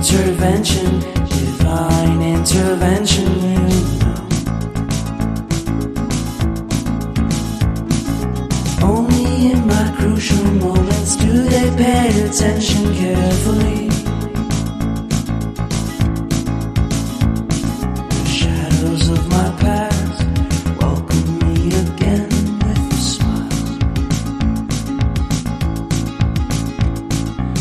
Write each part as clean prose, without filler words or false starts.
intervention, divine intervention, you know. Only in my crucial moments do they pay attention carefully. The shadows of my past welcome me again with a smile.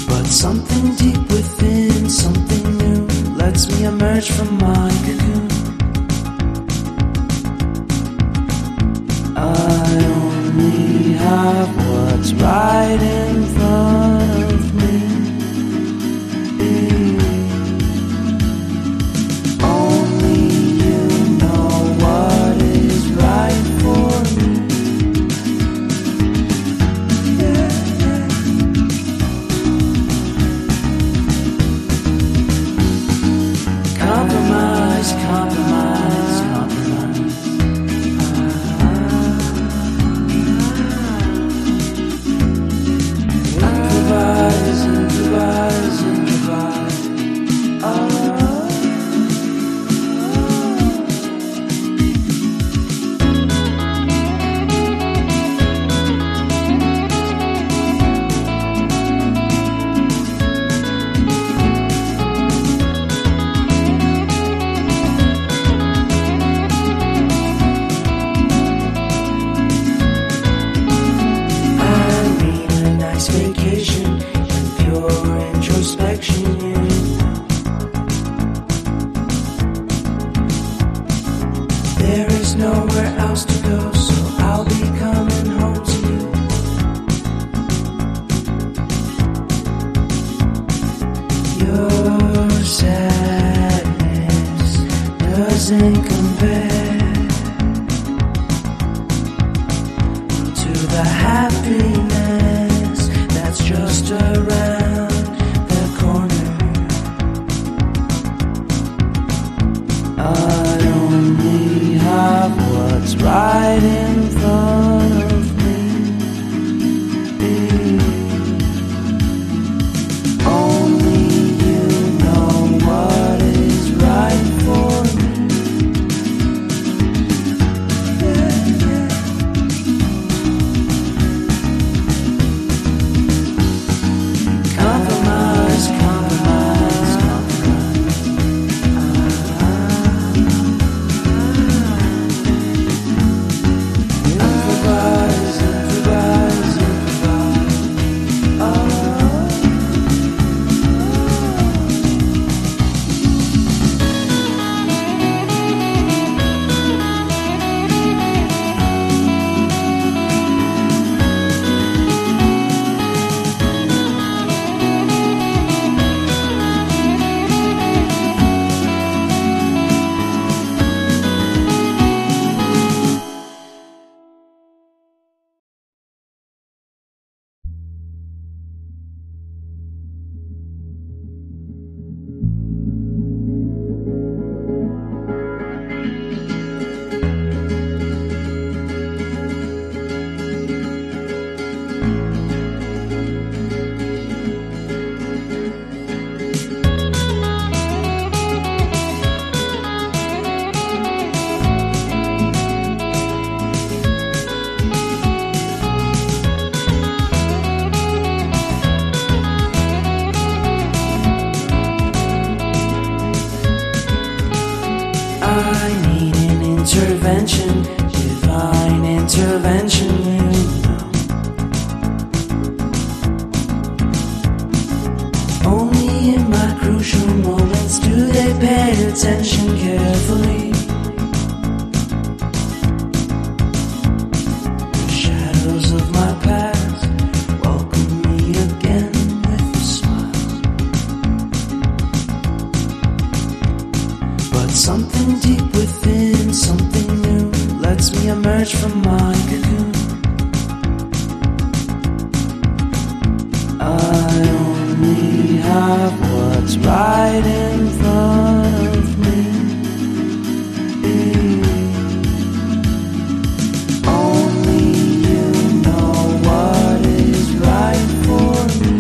But something deep within, something new, lets me emerge from my cocoon. I only have what's right in front of me. Only you know what is right for me. Compromise, compromise, compromise. Improvise, improvise, improvise. Vacation and pure introspection, you know. There is nowhere else to go, so I'll be coming home to you. Your sadness doesn't compare to the happiness that's just around the corner. I only have what's right in front of me. Only you know what is right for me. Compromise, compromise, compromise. Improvise, improvise, improvise. I need an intervention, divine intervention, you know. Only in my crucial moments do they pay attention carefully. The shadows of my past welcome me again with a smile. But something deep within, something new, lets me emerge from my cocoon. I only have what's right in front of me. Only you know what is right for me.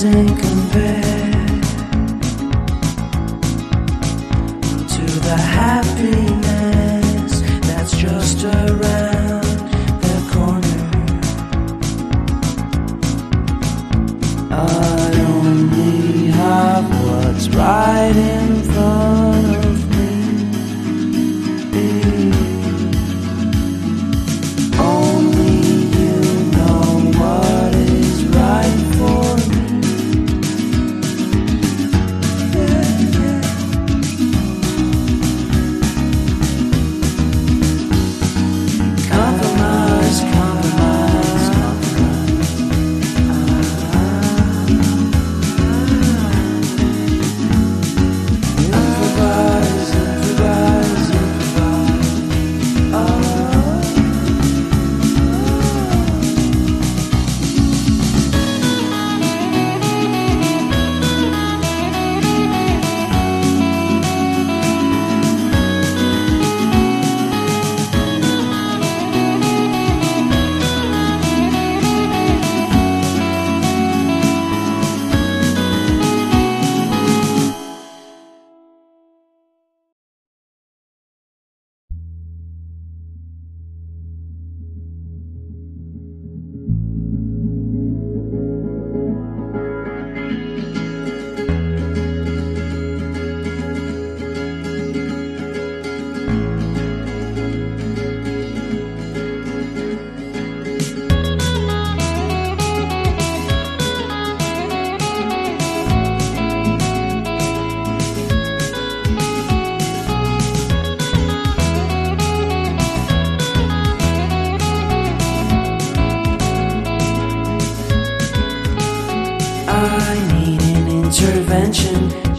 doesn't compare to the happiness that's just around the corner. I only have what's right in front of me. Only you know what is right for me. Compromise, compromise, compromise. Improvise, improvise, I need an intervention.